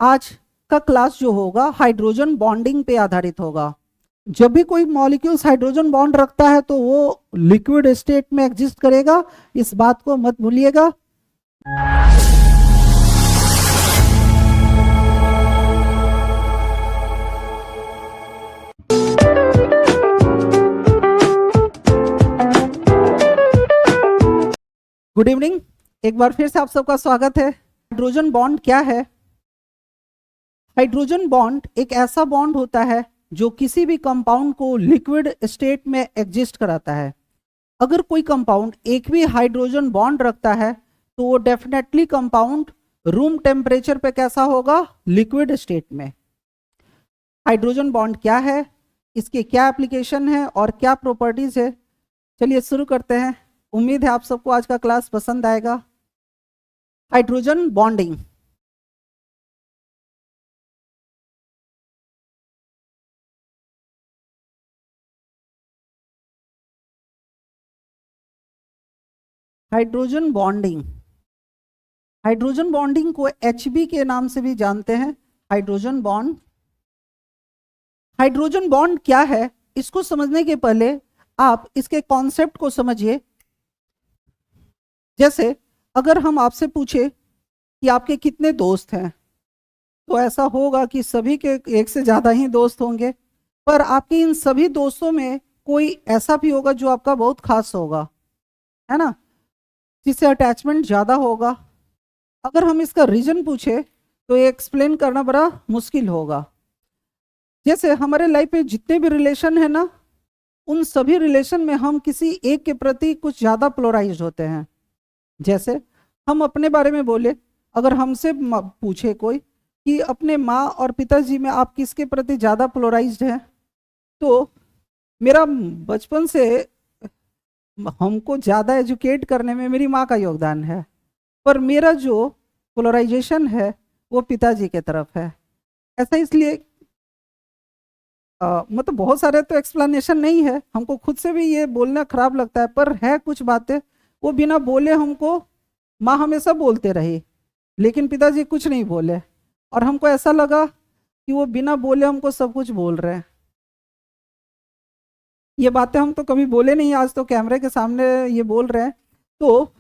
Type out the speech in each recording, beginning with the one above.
आज का क्लास जो होगा हाइड्रोजन बॉन्डिंग पे आधारित होगा। जब भी कोई मॉलिक्यूल्स हाइड्रोजन बॉन्ड रखता है तो वो लिक्विड स्टेट में एग्जिस्ट करेगा, इस बात को मत भूलिएगा। गुड इवनिंग, एक बार फिर से आप सबका स्वागत है। हाइड्रोजन बॉन्ड क्या है? हाइड्रोजन बॉन्ड एक ऐसा बॉन्ड होता है जो किसी भी कंपाउंड को लिक्विड स्टेट में एग्जिस्ट कराता है। अगर कोई कंपाउंड एक भी हाइड्रोजन बॉन्ड रखता है तो वो डेफिनेटली कंपाउंड रूम टेम्परेचर पे कैसा होगा? लिक्विड स्टेट में। हाइड्रोजन बॉन्ड क्या है, इसके क्या एप्लीकेशन है और क्या प्रॉपर्टीज है, चलिए शुरू करते हैं। उम्मीद है आप सबको आज का क्लास पसंद आएगा। Hydrogen bonding. Hydrogen bonding, hydrogen bonding को HB के नाम से भी जानते हैं, हाइड्रोजन बॉन्ड। हाइड्रोजन बॉन्ड क्या है, इसको समझने के पहले आप इसके कॉन्सेप्ट को समझिए। जैसे अगर हम आपसे पूछे कि आपके कितने दोस्त हैं, तो ऐसा होगा कि सभी के एक से ज़्यादा ही दोस्त होंगे, पर आपके इन सभी दोस्तों में कोई ऐसा भी होगा जो आपका बहुत खास होगा, है ना, जिससे अटैचमेंट ज़्यादा होगा। अगर हम इसका रीजन पूछे तो ये एक्सप्लेन करना बड़ा मुश्किल होगा। जैसे हमारे लाइफ में जितने भी रिलेशन है ना, उन सभी रिलेशन में हम किसी एक के प्रति कुछ ज़्यादा पोलराइज्ड होते हैं। जैसे हम अपने बारे में बोले, अगर हमसे पूछे कोई कि अपने माँ और पिताजी में आप किसके प्रति ज़्यादा पोलराइज्ड हैं, तो मेरा बचपन से हमको ज़्यादा एजुकेट करने में मेरी माँ का योगदान है, पर मेरा जो पोलराइजेशन है वो पिताजी के तरफ है। ऐसा इसलिए मतलब बहुत सारे तो एक्सप्लेनेशन नहीं है, हमको खुद से भी ये बोलना खराब लगता है, पर है कुछ बातें वो बिना बोले हमको, माँ हमेशा बोलते रही लेकिन पिताजी कुछ नहीं बोले, और हमको ऐसा लगा कि वो बिना बोले हमको सब कुछ बोल रहे हैं। ये बातें हम तो कभी बोले नहीं, आज तो कैमरे के सामने ये बोल रहे हैं, तो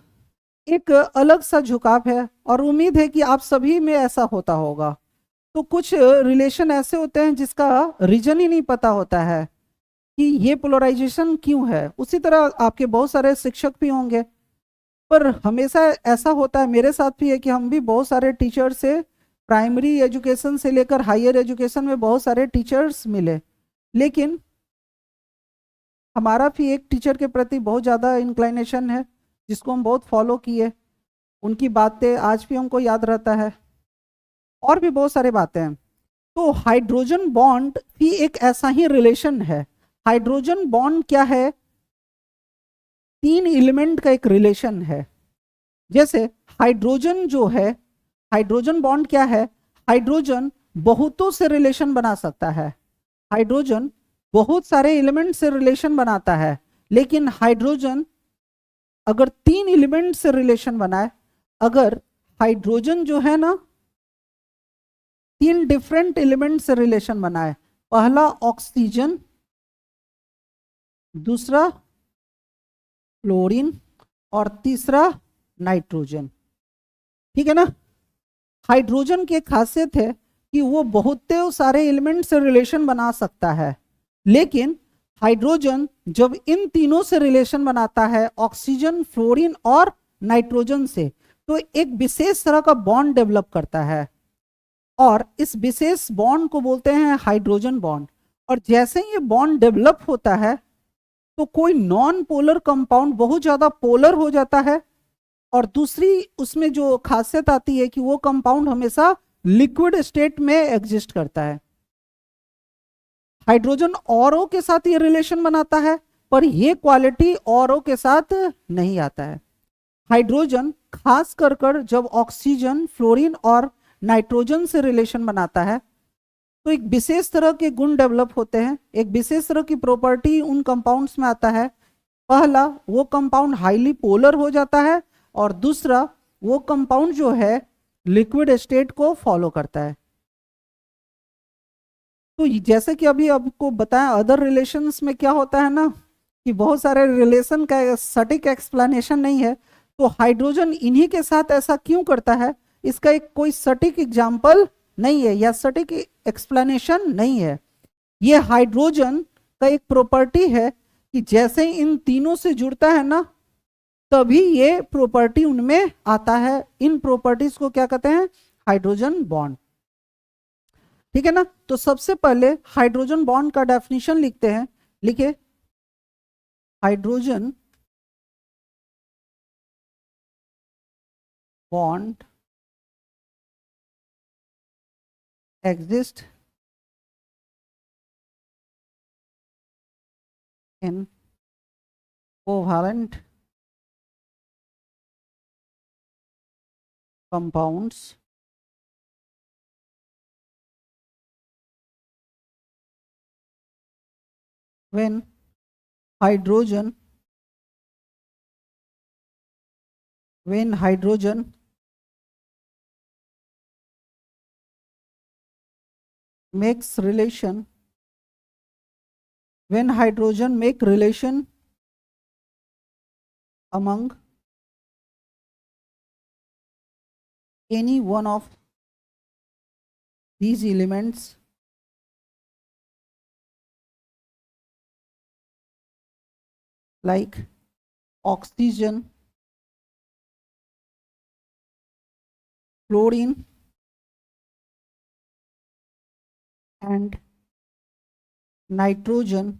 एक अलग सा झुकाव है और उम्मीद है कि आप सभी में ऐसा होता होगा। तो कुछ रिलेशन ऐसे होते हैं जिसका रीजन ही नहीं पता होता है कि ये पोलराइजेशन क्यों है। उसी तरह आपके बहुत सारे शिक्षक भी होंगे, पर हमेशा ऐसा होता है, मेरे साथ भी है कि हम भी बहुत सारे टीचर से, प्राइमरी एजुकेशन से लेकर हायर एजुकेशन में बहुत सारे टीचर्स मिले, लेकिन हमारा भी एक टीचर के प्रति बहुत ज़्यादा इंक्लाइनेशन है जिसको हम बहुत फॉलो किए, उनकी बातें आज भी हमको याद रहता है, और भी बहुत सारे बातें हैं। तो हाइड्रोजन बॉन्ड भी एक ऐसा ही रिलेशन है। हाइड्रोजन बॉन्ड क्या है? 3 एलिमेंट का एक रिलेशन है। जैसे हाइड्रोजन जो है, हाइड्रोजन बॉन्ड क्या है? हाइड्रोजन बहुतों से रिलेशन बना सकता है, हाइड्रोजन बहुत सारे एलिमेंट से रिलेशन बनाता है, लेकिन हाइड्रोजन अगर 3 एलिमेंट से रिलेशन बनाए, अगर हाइड्रोजन जो है ना 3 डिफरेंट एलिमेंट से रिलेशन बनाए, पहला ऑक्सीजन, दूसरा फ्लोरीन और तीसरा नाइट्रोजन, ठीक है ना। हाइड्रोजन की एक खासियत है कि वो बहुत सारे एलिमेंट से रिलेशन बना सकता है, लेकिन हाइड्रोजन जब इन तीनों से रिलेशन बनाता है, ऑक्सीजन, फ्लोरीन और नाइट्रोजन से, तो एक विशेष तरह का बॉन्ड डेवलप करता है, और इस विशेष बॉन्ड को बोलते हैं हाइड्रोजन बॉन्ड। और जैसे ही ये बॉन्ड डेवलप होता है तो कोई नॉन पोलर कंपाउंड बहुत ज्यादा पोलर हो जाता है, और दूसरी उसमें जो खासियत आती है कि वो कंपाउंड हमेशा लिक्विड स्टेट में एग्जिस्ट करता है। हाइड्रोजन औरों के साथ ये रिलेशन बनाता है, पर ये क्वालिटी औरों के साथ नहीं आता है। हाइड्रोजन खास कर जब ऑक्सीजन, फ्लोरीन और नाइट्रोजन से रिलेशन बनाता है तो एक विशेष तरह के गुण डेवलप होते हैं, एक विशेष तरह की प्रॉपर्टी उन कंपाउंड्स में आता है। पहला, वो कंपाउंड हाईली पोलर हो जाता है, और दूसरा वो कंपाउंड जो है लिक्विड स्टेट को फॉलो करता है। तो जैसे कि अभी आपको बताया अदर रिलेशंस में क्या होता है ना कि बहुत सारे रिलेशन का सटीक एक्सप्लेनेशन नहीं है, तो हाइड्रोजन इन्हीं के साथ ऐसा क्यों करता है, इसका एक कोई सटीक एग्जाम्पल नहीं है या सटीक एक्सप्लेनेशन नहीं है। ये हाइड्रोजन का एक प्रॉपर्टी है कि जैसे इन तीनों से जुड़ता है ना तभी ये प्रॉपर्टी उनमें आता है। इन प्रॉपर्टीज को क्या कहते हैं, हाइड्रोजन बॉन्ड। ठीक है ना, तो सबसे पहले हाइड्रोजन बॉन्ड का डेफिनेशन लिखते हैं, लिखे hydrogen bond exist in covalent compounds when hydrogen makes relation when hydrogen make relation among any one of these elements like oxygen, chlorine and nitrogen,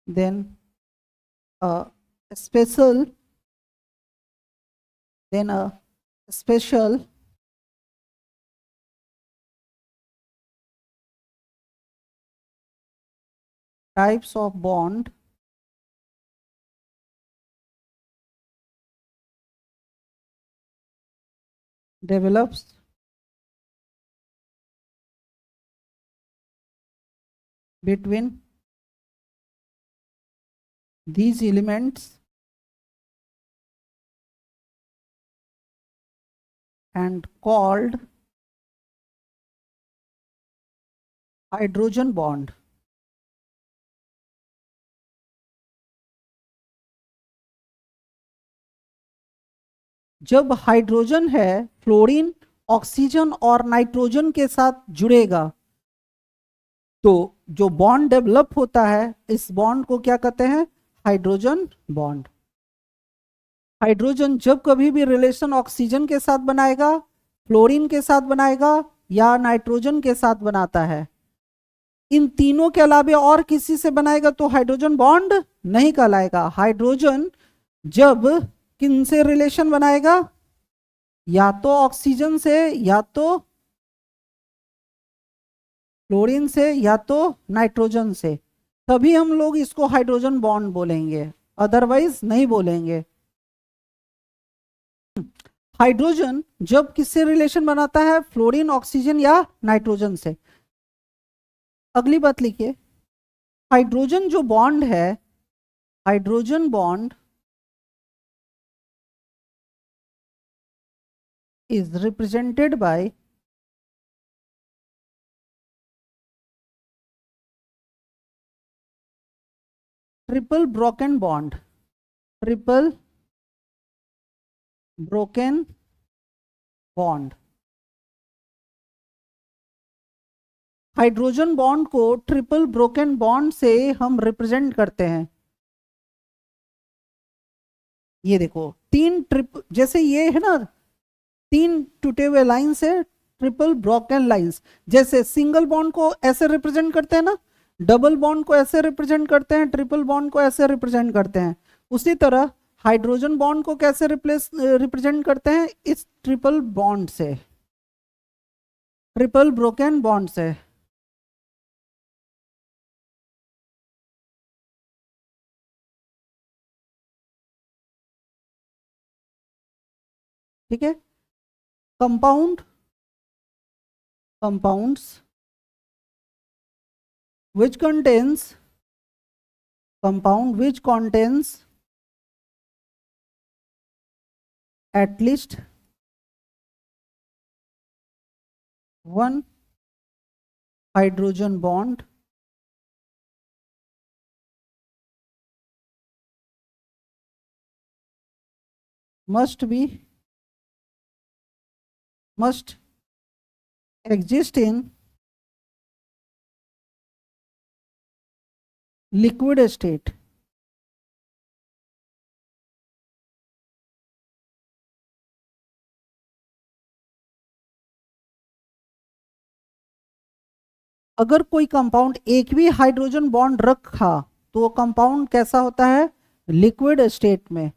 then a special types of bond develops between these elements and called hydrogen bond। जब hydrogen है fluorine oxygen और nitrogen के साथ जुड़ेगा तो जो bond develop होता है इस बॉन्ड को क्या कहते हैं, हाइड्रोजन बॉन्ड। हाइड्रोजन जब कभी भी रिलेशन ऑक्सीजन के साथ बनाएगा, फ्लोरीन के साथ बनाएगा या नाइट्रोजन के साथ बनाता है, इन तीनों के अलावा और किसी से बनाएगा तो हाइड्रोजन बॉन्ड नहीं कहलाएगा। हाइड्रोजन जब किन से रिलेशन बनाएगा, या तो ऑक्सीजन से या तो क्लोरीन से या तो नाइट्रोजन से, तभी हम लोग इसको हाइड्रोजन बॉन्ड बोलेंगे, अदरवाइज नहीं बोलेंगे। हाइड्रोजन जब किससे रिलेशन बनाता है, फ्लोरीन ऑक्सीजन या नाइट्रोजन से। अगली बात लिखिए, हाइड्रोजन जो बॉन्ड है, hydrogen bond is represented by triple broken bond, triple broken bond। Hydrogen bond को ट्रिपल ब्रोकन बॉन्ड से हम रिप्रेजेंट करते हैं। ये देखो तीन ट्रिप, जैसे ये है ना तीन टूटे हुए लाइंस है, ट्रिपल ब्रोकन लाइंस। जैसे सिंगल बॉन्ड को ऐसे रिप्रेजेंट करते हैं ना, डबल बॉन्ड को ऐसे रिप्रेजेंट करते हैं, ट्रिपल बॉन्ड को ऐसे रिप्रेजेंट करते हैं, उसी तरह हाइड्रोजन बॉन्ड को कैसे रिप्रेजेंट करते हैं, इस ट्रिपल बॉन्ड से, ट्रिपल ब्रोकन बॉन्ड से। ठीक है, compound, compounds which contains at least one hydrogen bond must exist in liquid state. अगर कोई कंपाउंड एक भी हाइड्रोजन बॉन्ड रखा तो वो कंपाउंड कैसा होता है? लिक्विड स्टेट में।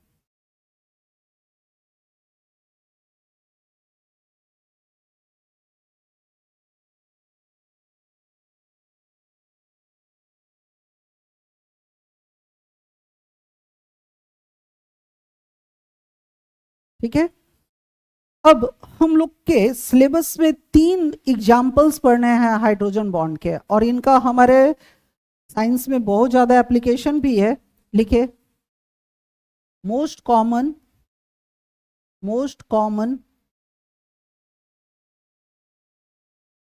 ठीक है, अब हम लोग के सिलेबस में 3 एग्जाम्पल्स पढ़ने हैं हाइड्रोजन बॉन्ड के, और इनका हमारे साइंस में बहुत ज्यादा एप्लीकेशन भी है। लिखे, most common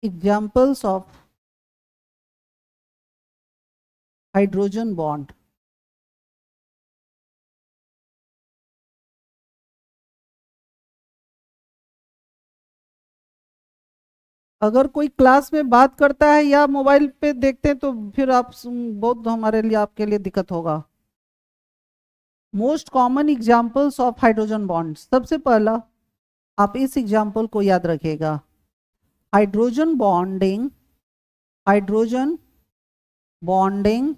examples of hydrogen bond. अगर कोई क्लास में बात करता है या मोबाइल पे देखते हैं तो फिर आप बहुत हमारे लिए, आपके लिए दिक्कत होगा। Most common examples of hydrogen bond, सबसे पहला आप इस एग्जाम्पल को याद रखिएगा। Hydrogen bonding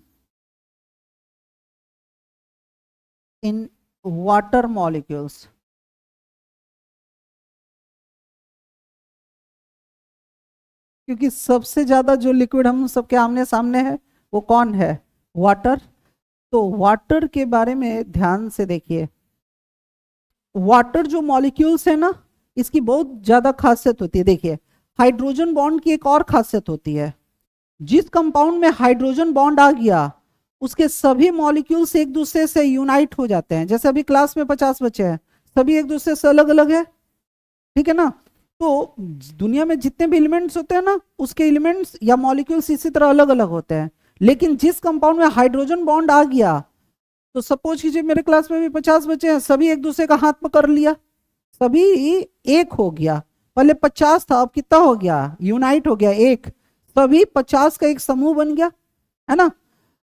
in water molecules. क्योंकि सबसे ज्यादा जो लिक्विड हम सबके आमने सामने है वो कौन है? वाटर। तो वाटर के बारे में ध्यान से देखिए। वाटर जो मॉलिक्यूल्स है ना, इसकी बहुत ज्यादा खासियत होती है। देखिए, हाइड्रोजन बॉन्ड की एक और खासियत होती है, जिस कंपाउंड में हाइड्रोजन बॉन्ड आ गया उसके सभी मॉलिक्यूल्स एक दूसरे से यूनाइट हो जाते हैं। जैसे अभी क्लास में 50 बच्चे हैं, सभी एक दूसरे से अलग अलग है, ठीक है ना। तो दुनिया में जितने भी एलिमेंट्स होते हैं ना, उसके एलिमेंट्स या मॉलिक्यूल्स इसी तरह अलग अलग होते हैं। लेकिन जिस कंपाउंड में हाइड्रोजन बॉन्ड आ गया, तो सपोज कीजिए मेरे क्लास में भी 50 बच्चे हैं, सभी एक दूसरे का हाथ पकड़ लिया, सभी एक हो गया। पहले 50 था, अब कितना हो गया? यूनाइट हो गया, एक। सभी 50 का एक समूह बन गया, है ना।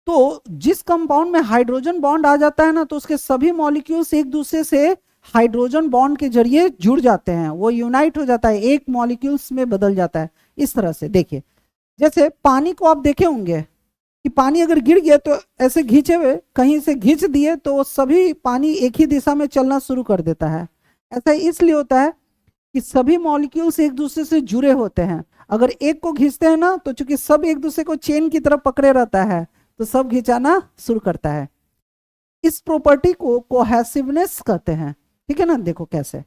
तो जिस कंपाउंड में हाइड्रोजन बॉन्ड आ जाता है ना, तो उसके सभी मॉलिक्यूल्स एक दूसरे से हाइड्रोजन बॉन्ड के जरिए जुड़ जाते हैं, वो यूनाइट हो जाता है, एक मॉलिक्यूल्स में बदल जाता है। इस तरह से देखिए, जैसे पानी को आप देखे होंगे कि पानी अगर गिर गया तो ऐसे खींचे हुए, कहीं से खींच दिए तो सभी पानी एक ही दिशा में चलना शुरू कर देता है। ऐसा इसलिए होता है कि सभी मॉलिक्यूल्स एक दूसरे से जुड़े होते हैं। अगर एक को खींचते हैं ना, तो चूंकि सब एक दूसरे को चेन की तरफ पकड़े रहता है, तो सब खिंचाना शुरू करता है। इस प्रॉपर्टी को कोहेसिवनेस कहते हैं, ठीक है ना। देखो कैसे,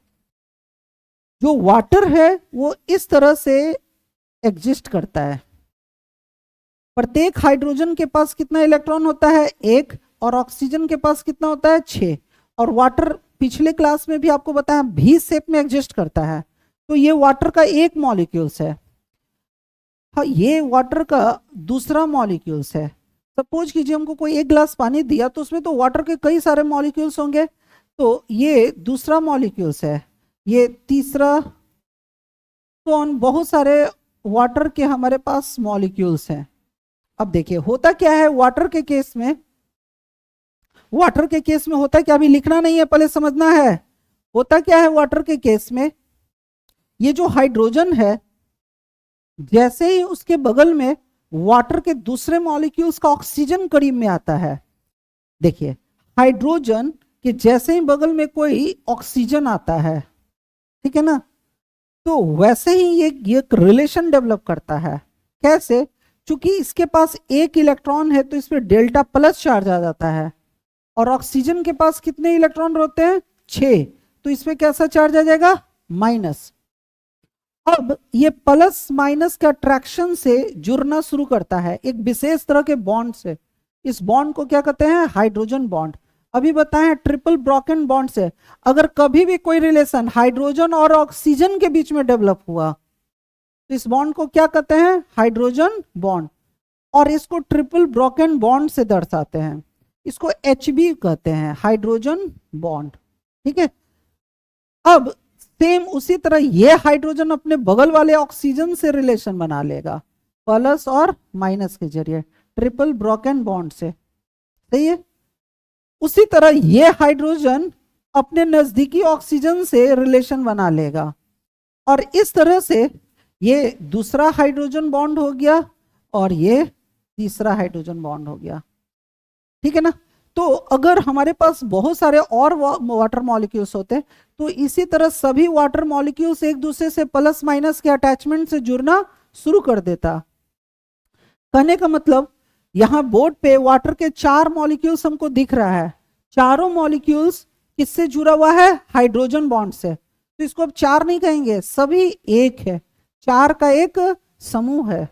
जो वाटर है वो इस तरह से एग्जिस्ट करता है। प्रत्येक हाइड्रोजन के पास कितना इलेक्ट्रॉन होता है? एक। और ऑक्सीजन के पास कितना होता है? 6। और वाटर पिछले क्लास में भी आपको बताया भी शेप में एग्जिस्ट करता है। तो ये वाटर का एक मॉलिक्यूल्स है, हाँ, ये वाटर का दूसरा मॉलिक्यूल्स है। सपोज कीजिए हमको कोई एक गिलास पानी दिया, तो उसमें तो वाटर के कई सारे मॉलिक्यूल्स होंगे। तो ये दूसरा मॉलिक्यूल्स है, ये तीसरा। तो बहुत सारे वाटर के हमारे पास मॉलिक्यूल्स हैं। अब देखिए होता क्या है वाटर के केस में। वाटर के केस में होता क्या, अभी लिखना नहीं है, पहले समझना है। होता क्या है वाटर के केस में, ये जो हाइड्रोजन है, जैसे ही उसके बगल में वाटर के दूसरे मॉलिक्यूल्स का ऑक्सीजन करीब में आता है, देखिए हाइड्रोजन के जैसे ही बगल में कोई ऑक्सीजन आता है, ठीक है ना, तो वैसे ही ये एक रिलेशन डेवलप करता है। कैसे? चूंकि इसके पास एक इलेक्ट्रॉन है तो इसमें डेल्टा प्लस चार्ज आ जाता है, और ऑक्सीजन के पास कितने इलेक्ट्रॉन होते हैं? 6। तो इसमें कैसा चार्ज आ जाएगा? माइनस। अब ये प्लस माइनस के अट्रैक्शन से जुड़ना शुरू करता है एक विशेष तरह के बॉन्ड से। इस बॉन्ड को क्या कहते हैं? Hydrogen bond. अभी बताएं ट्रिपल ब्रोकन बॉन्ड से अगर कभी भी कोई रिलेशन हाइड्रोजन और ऑक्सीजन के बीच में डेवलप हुआ, तो इस बॉन्ड को क्या कहते हैं? Hydrogen bond. और इसको ट्रिपल ब्रोकन बॉन्ड से दर्शाते हैं, इसको HB कहते हैं, हाइड्रोजन बॉन्ड। ठीक है, अब सेम उसी तरह ये हाइड्रोजन अपने बगल वाले ऑक्सीजन से रिलेशन बना लेगा, प्लस और माइनस के जरिए, ट्रिपल ब्रोकन बॉन्ड से। सही है। उसी तरह ये हाइड्रोजन अपने नजदीकी ऑक्सीजन से रिलेशन बना लेगा, और इस तरह से ये दूसरा हाइड्रोजन बॉन्ड हो गया और ये तीसरा हाइड्रोजन बॉन्ड हो गया। ठीक है ना। तो अगर हमारे पास बहुत सारे और वाटर मॉलिक्यूल्स होते तो इसी तरह सभी वाटर मॉलिक्यूल्स एक दूसरे से प्लस माइनस के अटैचमेंट से जुड़ना शुरू कर देता। कहने का मतलब यहां बोर्ड पे वाटर के 4 मॉलिक्यूल्स हमको दिख रहा है, चारों मॉलिक्यूल्स किससे जुड़ा हुआ है? हाइड्रोजन बॉन्ड से। तो इसको अब 4 नहीं कहेंगे, सभी एक है, 4 का एक समूह है।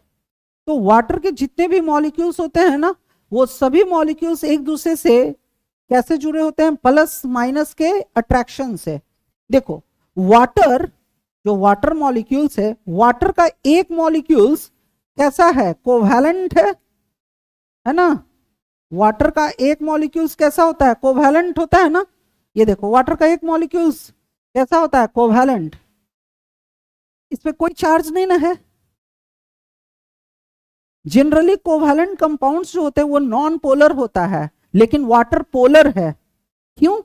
तो वाटर के जितने भी मॉलिक्यूल्स होते हैं ना, वो सभी मॉलिक्यूल्स एक दूसरे से कैसे जुड़े होते हैं? प्लस माइनस के अट्रैक्शन से। देखो वाटर, जो वाटर मॉलिक्यूल्स है, वाटर का एक मॉलिक्यूल्स कैसा है? कोवैलेंट है ना। वाटर का एक मॉलिक्यूल्स कैसा होता है? कोवैलेंट होता है ना। ये देखो वाटर का एक मॉलिक्यूल्स कैसा होता है? कोवैलेंट। इसमें कोई चार्ज नहीं ना है। जनरली कोवैलेंट कंपाउंड्स जो होते हैं वो नॉन पोलर होता है, लेकिन वाटर पोलर है। क्यों?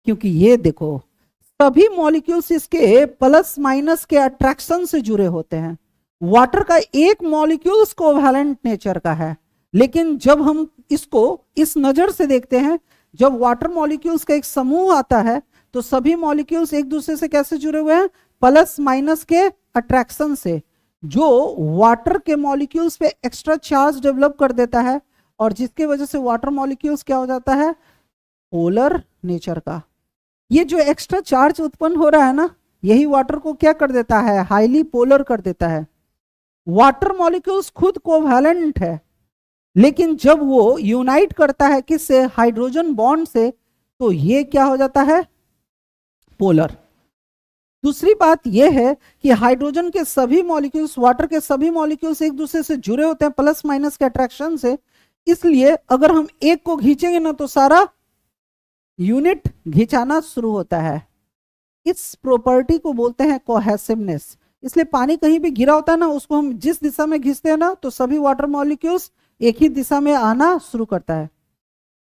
क्योंकि ये देखो सभी मॉलिक्यूल्स इसके प्लस माइनस के अट्रैक्शन से जुड़े होते हैं। वाटर का एक मॉलिक्यूल्स कोवैलेंट नेचर का है, लेकिन जब हम इसको इस नजर से देखते हैं, जब वाटर मॉलिक्यूल्स का एक समूह आता है तो सभी मॉलिक्यूल्स एक दूसरे से कैसे जुड़े हुए हैं? प्लस माइनस के अट्रैक्शन से, जो वाटर के मॉलिक्यूल्स पे एक्स्ट्रा चार्ज डेवलप कर देता है, और जिसके वजह से वाटर मॉलिक्यूल्स क्या हो जाता है? पोलर नेचर का। ये जो एक्स्ट्रा चार्ज उत्पन्न हो रहा है ना, यही वाटर को क्या कर देता है? हाईली पोलर कर देता है। वाटर मॉलिक्यूल्स खुद कोवैलेंट है, लेकिन जब वो यूनाइट करता है किससे? हाइड्रोजन बॉन्ड से, तो ये क्या हो जाता है? पोलर। दूसरी बात यह है कि हाइड्रोजन के सभी मॉलिक्यूल्स, वाटर के सभी मॉलिक्यूल्स एक दूसरे से जुड़े होते हैं प्लस माइनस के अट्रैक्शन से, इसलिए अगर हम एक को खींचेंगे ना तो सारा यूनिट खिंचाना शुरू होता है। इस प्रॉपर्टी को बोलते हैं कोहेसिवनेस। इसलिए पानी कहीं भी गिरा होता है ना, उसको हम जिस दिशा में खींचते हैं ना, तो सभी वाटर मॉलिक्यूल्स एक ही दिशा में आना शुरू करता है।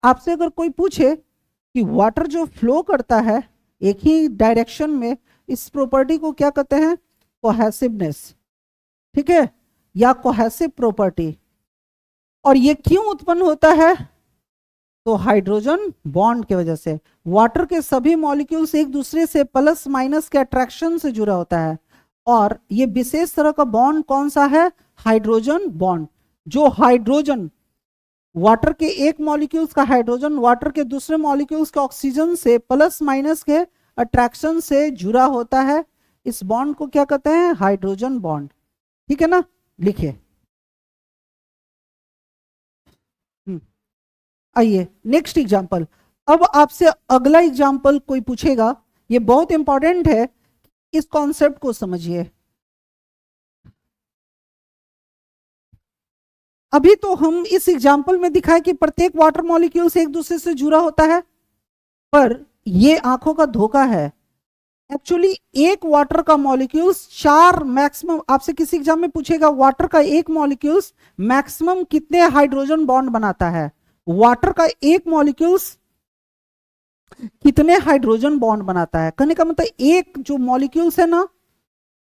आपसे अगर कोई पूछे कि वाटर जो फ्लो करता है एक ही डायरेक्शन में, इस प्रॉपर्टी को क्या कहते हैं? कोहेसिवनेस। ठीक है, या कोहेसिव प्रॉपर्टी। और ये क्यों उत्पन्न होता है? तो हाइड्रोजन बॉन्ड की वजह से। वाटर के सभी मॉलिक्यूल्स एक दूसरे से प्लस माइनस के अट्रैक्शन से जुड़ा होता है, और ये विशेष तरह का बॉन्ड कौन सा है? Hydrogen bond. जो हाइड्रोजन वाटर के एक मॉलिक्यूल्स का हाइड्रोजन वाटर के दूसरे मॉलिक्यूल्स के ऑक्सीजन से प्लस माइनस के अट्रैक्शन से जुड़ा होता है, इस बॉन्ड को क्या कहते हैं? Hydrogen bond. ठीक है ना, लिखिए। आइए नेक्स्ट एग्जांपल। अब आपसे अगला एग्जांपल कोई पूछेगा, ये बहुत इंपॉर्टेंट है, इस कॉन्सेप्ट को समझिए। अभी तो हम इस एग्जांपल में दिखाए कि प्रत्येक वाटर मॉलिक्यूल से एक दूसरे से जुड़ा होता है, पर ये आंखों का धोखा है। एक्चुअली एक वाटर का मॉलिक्यूल्स 4 मैक्सिमम, आपसे किसी एग्जाम में पूछेगा वाटर का एक मॉलिक्यूल्स मैक्सिमम कितने हाइड्रोजन बॉन्ड बनाता है, वाटर का एक मॉलिक्यूल्स कितने हाइड्रोजन बॉन्ड बनाता है। कहने का मतलब एक जो मॉलिक्यूल्स है ना,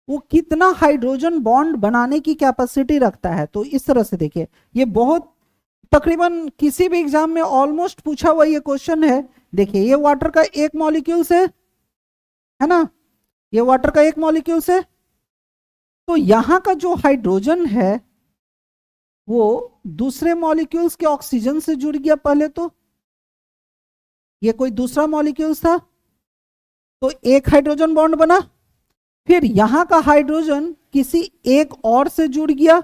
वो कितना हाइड्रोजन बॉन्ड बनाने की कैपेसिटी रखता है। तो इस तरह से देखिए, ये बहुत तकरीबन किसी भी एग्जाम में ऑलमोस्ट पूछा हुआ ये क्वेश्चन है। देखिए ये वाटर का एक मॉलिक्यूल्स है ना, ये वाटर का एक मॉलिक्यूल्स है, तो यहां का जो हाइड्रोजन है वो दूसरे मॉलिक्यूल्स के ऑक्सीजन से जुड़ गया। पहले तो ये कोई दूसरा मॉलिक्यूल्स था, तो एक हाइड्रोजन बॉन्ड बना, फिर यहां का हाइड्रोजन किसी एक और से जुड़ गया,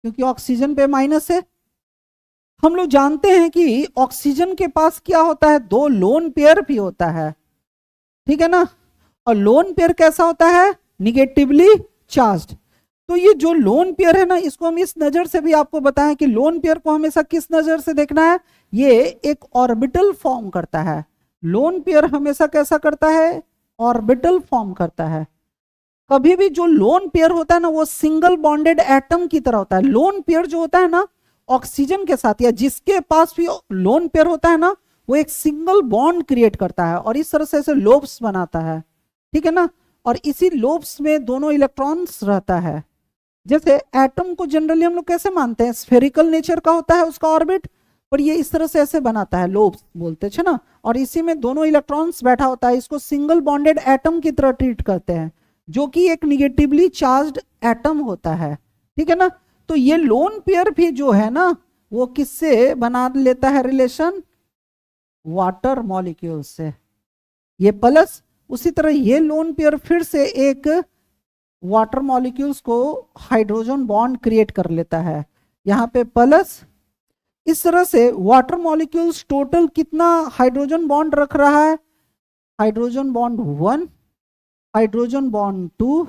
क्योंकि ऑक्सीजन पे माइनस है। हम लोग जानते हैं कि ऑक्सीजन के पास क्या होता है? 2 लोन पेयर भी होता है, ठीक है ना। और लोन पेयर कैसा होता है, निगेटिवली चार्ज्ड। तो ये जो लोन पेयर है ना, इसको हम इस नजर से भी आपको बताएं कि लोन पेयर को हमेशा किस नजर से देखना है, ये एक ऑर्बिटल फॉर्म करता है। लोन पेयर हमेशा कैसा करता है, ऑर्बिटल फॉर्म करता है। कभी भी जो लोन पेयर होता है ना, वो सिंगल बॉन्डेड एटम की तरह होता है। लोन पेयर जो होता है ना, ऑक्सीजन के साथ या जिसके पास भी लोन पेयर होता है ना, वो एक सिंगल बॉन्ड क्रिएट करता है और इस तरह से ऐसे लोब्स बनाता है, ठीक है ना। और इसी लोब्स में दोनों इलेक्ट्रॉन्स रहता है। जैसे एटम को जनरली हम लोग कैसे मानते हैं, स्फेरिकल नेचर का होता है उसका ऑर्बिट, पर ये इस तरह से ऐसे बनाता है, लोब्स बोलते हैं ना, और इसी में दोनों इलेक्ट्रॉन्स बैठा होता है। इसको सिंगल बॉन्डेड एटम की तरह ट्रीट करते हैं, जो कि एक निगेटिवली चार्ज्ड एटम होता है, ठीक है ना। तो ये लोन पेयर भी जो है ना, वो किससे बना लेता है रिलेशन, वाटर मॉलिक्यूल से, ये प्लस। उसी तरह ये लोन पेयर फिर से एक वाटर मॉलिक्यूल्स को हाइड्रोजन बॉन्ड क्रिएट कर लेता है, यहाँ पे प्लस। इस तरह से वाटर मॉलिक्यूल्स टोटल कितना हाइड्रोजन बॉन्ड रख रहा है, hydrogen bond 1, hydrogen bond 2,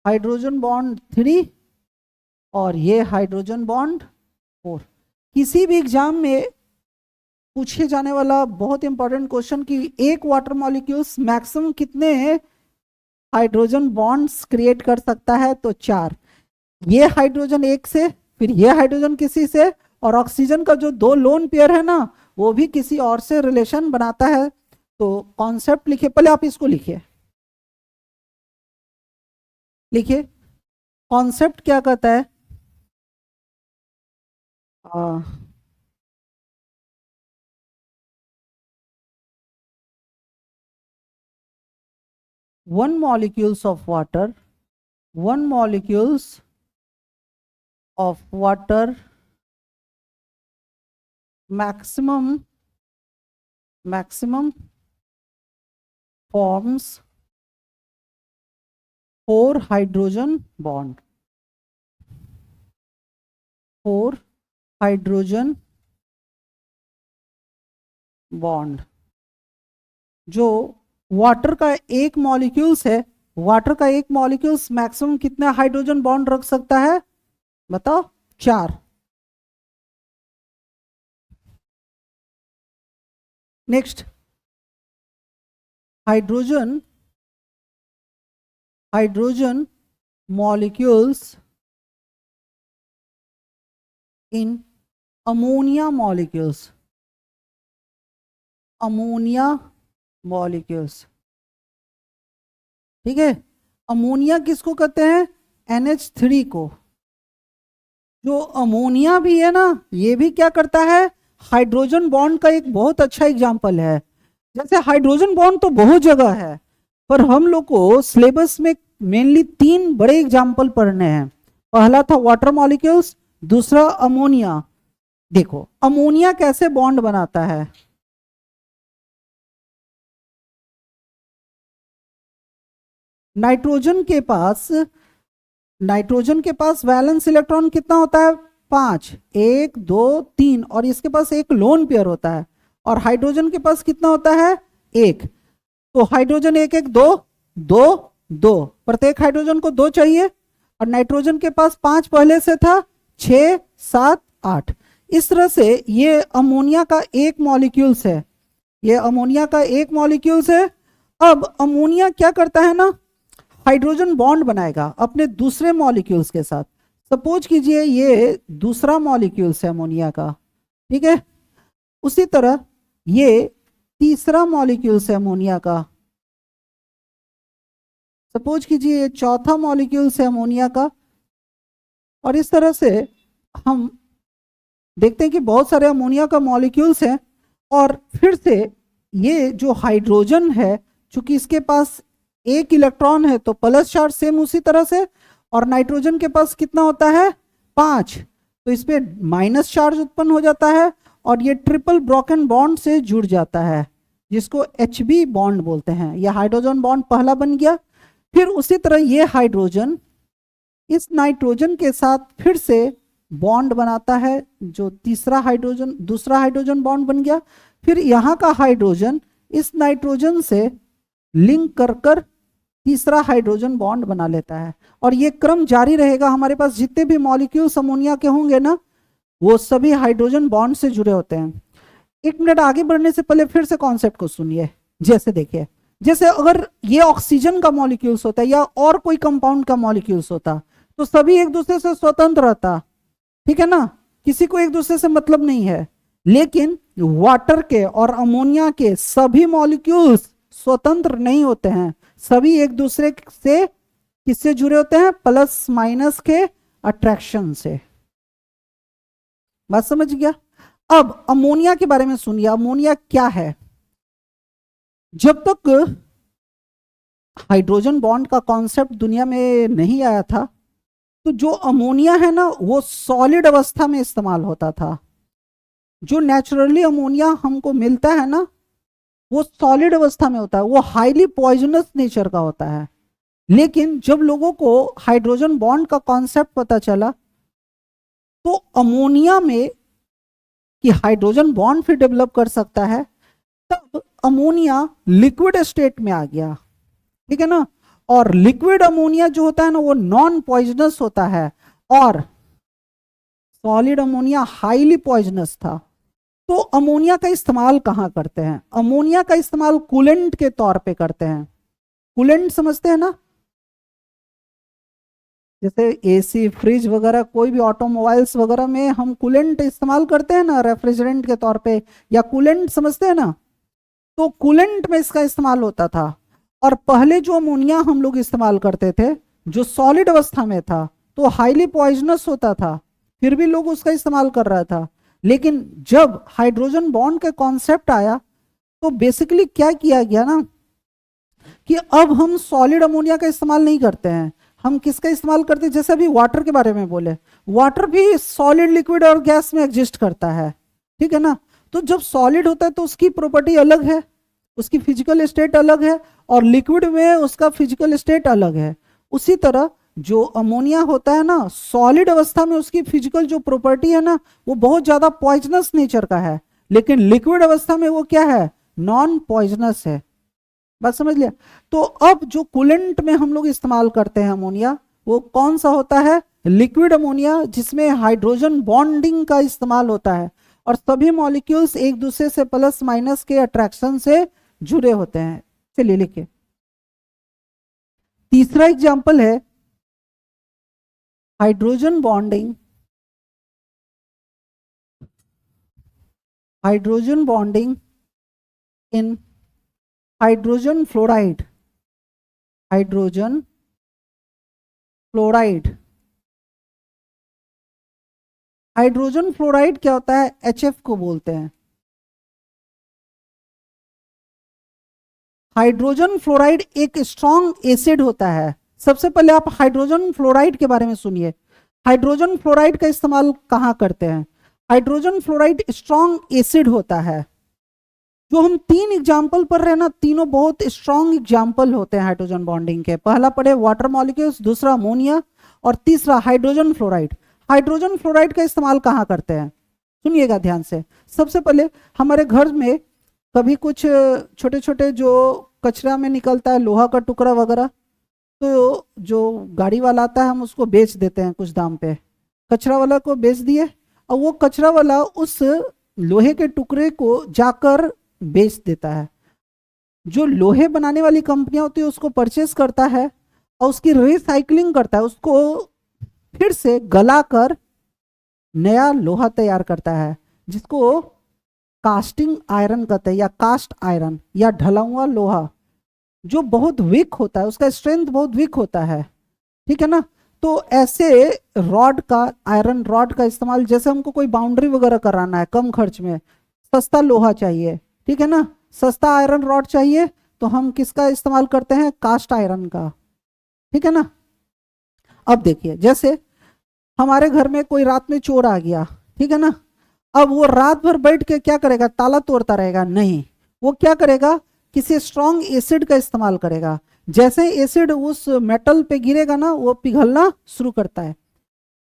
hydrogen bond 3 और ये हाइड्रोजन बॉन्ड 4। किसी भी एग्जाम में पूछे जाने वाला बहुत इंपॉर्टेंट क्वेश्चन कि एक वाटर मॉलिक्यूल्स मैक्सिमम कितने हाइड्रोजन बॉन्ड्स क्रिएट कर सकता है, तो 4। ये हाइड्रोजन एक से, फिर ये हाइड्रोजन किसी से, और ऑक्सीजन का जो 2 लोन पेयर है ना, वो भी किसी और से रिलेशन बनाता है। तो कॉन्सेप्ट लिखिए, पहले आप इसको लिखिए, लिखिए कॉन्सेप्ट क्या कहता है। one molecules of water, one molecules of water maximum forms 4 hydrogen bond, 4 hydrogen bond. जो वाटर का एक मॉलिक्यूल्स है, वाटर का एक मॉलिक्यूल्स मैक्सिमम कितना हाइड्रोजन बॉन्ड रख सकता है, बताओ, 4। Next, hydrogen molecules in ammonia molecules, ammonia molecules, ठीक है। अमोनिया किसको कहते हैं, NH3 को। जो अमोनिया भी है ना, ये भी क्या करता है, हाइड्रोजन बॉन्ड का एक बहुत अच्छा एग्जांपल है। जैसे हाइड्रोजन बॉन्ड तो बहुत जगह है, पर हम लोग को सिलेबस में मेनली 3 बड़े एग्जांपल पढ़ने हैं। पहला था वाटर मॉलिक्यूल्स, दूसरा अमोनिया। देखो अमोनिया कैसे बॉन्ड बनाता है, नाइट्रोजन के पास वैलेंस इलेक्ट्रॉन कितना होता है, 5, 1 2 3, और इसके पास एक लोन पेयर होता है। और हाइड्रोजन के पास कितना होता है, 1। तो हाइड्रोजन 1 1 2 2 2, प्रत्येक हाइड्रोजन को 2 चाहिए। और नाइट्रोजन के पास 5 पहले से था, 6 7 8। इस तरह से ये अमोनिया का एक मॉलिक्यूल्स है, ये अमोनिया का एक मॉलिक्यूल्स है। अब अमोनिया क्या करता है ना, हाइड्रोजन बॉन्ड बनाएगा अपने दूसरे मॉलिक्यूल्स के साथ। सपोज कीजिए ये दूसरा मॉलिक्यूल्स है अमोनिया का, ठीक है। उसी तरह ये तीसरा मॉलिक्यूल्स है अमोनिया का। सपोज कीजिए ये चौथा मॉलिक्यूल्स है अमोनिया का। और इस तरह से हम देखते हैं कि बहुत सारे अमोनिया का मॉलिक्यूल्स हैं। और फिर से ये जो हाइड्रोजन है, चूंकि इसके पास एक इलेक्ट्रॉन है तो प्लस चार्ज सेम उसी तरह से, और नाइट्रोजन के पास कितना होता है, 5, तो इस पे माइनस चार्ज उत्पन्न हो जाता है और ये ट्रिपल ब्रोकन बॉन्ड से जुड़ जाता है, जिसको HB बॉन्ड बोलते हैं। यह हाइड्रोजन बॉन्ड पहला बन गया। फिर उसी तरह ये हाइड्रोजन इस नाइट्रोजन के साथ फिर से बॉन्ड बनाता है, जो दूसरा हाइड्रोजन बॉन्ड बन गया। फिर यहाँ का हाइड्रोजन इस नाइट्रोजन से लिंक कर कर तीसरा हाइड्रोजन बॉन्ड बना लेता है, और ये क्रम जारी रहेगा। हमारे पास जितने भी मॉलिक्यूल्स अमोनिया के होंगे ना, वो सभी हाइड्रोजन बॉन्ड से जुड़े होते हैं। एक मिनट आगे बढ़ने से पहले फिर से कॉन्सेप्ट को सुनिए। जैसे देखिए, जैसे अगर ये ऑक्सीजन का मॉलिक्यूल्स होता है या और कोई कंपाउंड का मॉलिक्यूल्स होता, तो सभी एक दूसरे से स्वतंत्र रहता, ठीक है ना, किसी को एक दूसरे से मतलब नहीं है। लेकिन वाटर के और अमोनिया के सभी मॉलिक्यूल्स स्वतंत्र नहीं होते हैं, सभी एक दूसरे से किससे जुड़े होते हैं, प्लस माइनस के अट्रैक्शन से। बात समझ गया? अब अमोनिया के बारे में सुनिए, अमोनिया क्या है। जब तक हाइड्रोजन बॉन्ड का कॉन्सेप्ट दुनिया में नहीं आया था, तो जो अमोनिया है ना, वो सॉलिड अवस्था में इस्तेमाल होता था। जो नेचुरली अमोनिया हमको मिलता है ना, वो सॉलिड अवस्था में होता है, वो हाईली पॉइजनस नेचर का होता है। लेकिन जब लोगों को हाइड्रोजन बॉन्ड का कॉन्सेप्ट पता चला, तो अमोनिया में कि हाइड्रोजन बॉन्ड फिर डेवलप कर सकता है, तब अमोनिया लिक्विड स्टेट में आ गया, ठीक है ना। और लिक्विड अमोनिया जो होता है ना, वो नॉन पॉइजनस होता है, और सॉलिड अमोनिया हाईली पॉइजनस था। तो अमोनिया का इस्तेमाल कहां करते हैं? अमोनिया का इस्तेमाल कूलेंट के तौर पे करते हैं। कूलेंट समझते हैं ना, जैसे एसी, फ्रिज वगैरह, कोई भी ऑटोमोबाइल्स वगैरह में हम कूलेंट इस्तेमाल करते हैं ना, रेफ्रिजरेंट के तौर पे, या कूलेंट समझते हैं ना। तो कूलेंट में इसका इस्तेमाल होता था। और पहले जो अमोनिया हम लोग इस्तेमाल करते थे, जो सॉलिड अवस्था में था, तो हाईली पॉइजनस होता था, फिर भी लोग उसका इस्तेमाल कर रहा था। लेकिन जब हाइड्रोजन बॉन्ड का कॉन्सेप्ट आया, तो बेसिकली क्या किया गया ना, कि अब हम सॉलिड अमोनिया का इस्तेमाल नहीं करते हैं, हम किसका इस्तेमाल करते हैं? जैसे अभी वाटर के बारे में बोले, वाटर भी सॉलिड, लिक्विड और गैस में एग्जिस्ट करता है, ठीक है ना। तो जब सॉलिड होता है तो उसकी प्रॉपर्टी अलग है, उसकी फिजिकल स्टेट अलग है, और लिक्विड में उसका फिजिकल स्टेट अलग है। उसी तरह जो अमोनिया होता है ना, सॉलिड अवस्था में उसकी फिजिकल जो प्रॉपर्टी है ना, वो बहुत ज्यादा पॉइजनस नेचर का है, लेकिन लिक्विड अवस्था में वो क्या है, नॉन पॉइजनस है। बात समझ लिया? तो अब जो कूलेंट में हम लोग इस्तेमाल करते हैं अमोनिया, वो कौन सा होता है? लिक्विड अमोनिया, जिसमें हाइड्रोजन बॉन्डिंग का इस्तेमाल होता है, और सभी मॉलिक्यूल्स एक दूसरे से प्लस माइनस के अट्रैक्शन से जुड़े होते हैं। चलिए लिखिए। तीसरा एग्जाम्पल है hydrogen bonding, hydrogen bonding in hydrogen fluoride, hydrogen fluoride. Hydrogen fluoride क्या होता है? HF को बोलते हैं। हाइड्रोजन फ्लोराइड एक स्ट्रॉन्ग एसिड होता है। सबसे पहले आप हाइड्रोजन फ्लोराइड के बारे में सुनिए। हाइड्रोजन फ्लोराइड का इस्तेमाल कहां करते हैं? हाइड्रोजन फ्लोराइड स्ट्रॉन्ग एसिड होता है। जो हम 3 एग्जाम्पल पढ़ रहे हैं ना, तीनों बहुत स्ट्रॉन्ग एग्जाम्पल होते हैं हाइड्रोजन बॉन्डिंग के। पहला पढ़े वाटर मॉलिक्यूल्स, दूसरा अमोनिया, और तीसरा हाइड्रोजन फ्लोराइड। हाइड्रोजन फ्लोराइड का इस्तेमाल कहां करते हैं? सुनिएगा ध्यान से। सबसे पहले हमारे घर में कभी कुछ छोटे छोटे जो कचरा में निकलता है, लोहा का टुकड़ा वगैरह, तो जो गाड़ी वाला आता है, हम उसको बेच देते हैं कुछ दाम पे। कचरा वाला को बेच दिए, और वो कचरा वाला उस लोहे के टुकड़े को जाकर बेच देता है। जो लोहे बनाने वाली कंपनियां होती है उसको परचेस करता है, और उसकी रिसाइकलिंग करता है, उसको फिर से गलाकर नया लोहा तैयार करता है, जिसको कास्टिंग आयरन कहते हैं, या कास्ट आयरन, या ढला हुआ लोहा, जो बहुत वीक होता है, उसका स्ट्रेंथ बहुत वीक होता है, ठीक है ना। तो ऐसे रॉड का, आयरन रॉड का इस्तेमाल, जैसे हमको कोई बाउंड्री वगैरह कराना है कम खर्च में, सस्ता लोहा चाहिए, ठीक है ना, सस्ता आयरन रॉड चाहिए, तो हम किसका इस्तेमाल करते हैं? कास्ट आयरन का, ठीक है ना। अब देखिए, जैसे हमारे घर में कोई रात में चोर आ गया, ठीक है ना। अब वो रात भर बैठ के क्या करेगा? ताला तोड़ता रहेगा? नहीं, वो क्या करेगा? किसी स्ट्रॉन्ग एसिड का इस्तेमाल करेगा। जैसे एसिड उस मेटल पे गिरेगा ना, वो पिघलना शुरू करता है।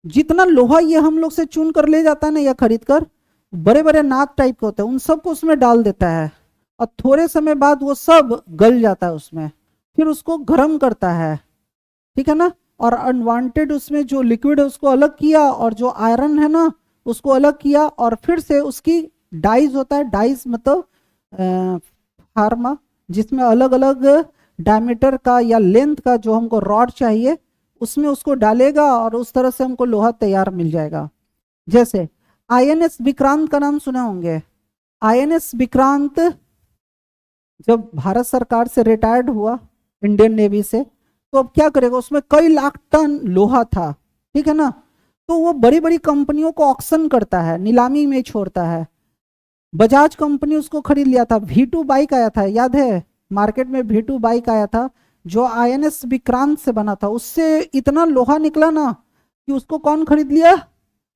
जितना लोहा ये हम लोग से चुन कर ले जाता है ना, या खरीद कर, बड़े बड़े नाक टाइप के होते हैं, उन सबको उसमें डाल देता है, और थोड़े समय बाद वो सब गल जाता है उसमें, फिर उसको गर्म करता है, ठीक है ना, और अनवांटेड उसमें जो लिक्विड है उसको अलग किया, और जो आयरन है ना उसको अलग किया, और फिर से उसकी डाइज होता है, डाइज मतलब फार्मा, जिसमें अलग अलग डायमीटर का या लेंथ का जो हमको रॉड चाहिए उसमें उसको डालेगा, और उस तरह से हमको लोहा तैयार मिल जाएगा। जैसे आईएनएस विक्रांत का नाम सुने होंगे। आईएनएस विक्रांत जब भारत सरकार से रिटायर्ड हुआ इंडियन नेवी से, तो अब क्या करेगा, उसमें कई लाख टन लोहा था, ठीक है ना, तो वो बड़ी बड़ी कंपनियों को ऑक्शन करता है, नीलामी में छोड़ता है। बजाज कंपनी उसको खरीद लिया था, V2 बाइक आया था, याद है, मार्केट में V2 बाइक आया था जो आईएनएस विक्रांत से बना था, उससे इतना लोहा निकला ना कि उसको कौन खरीद लिया,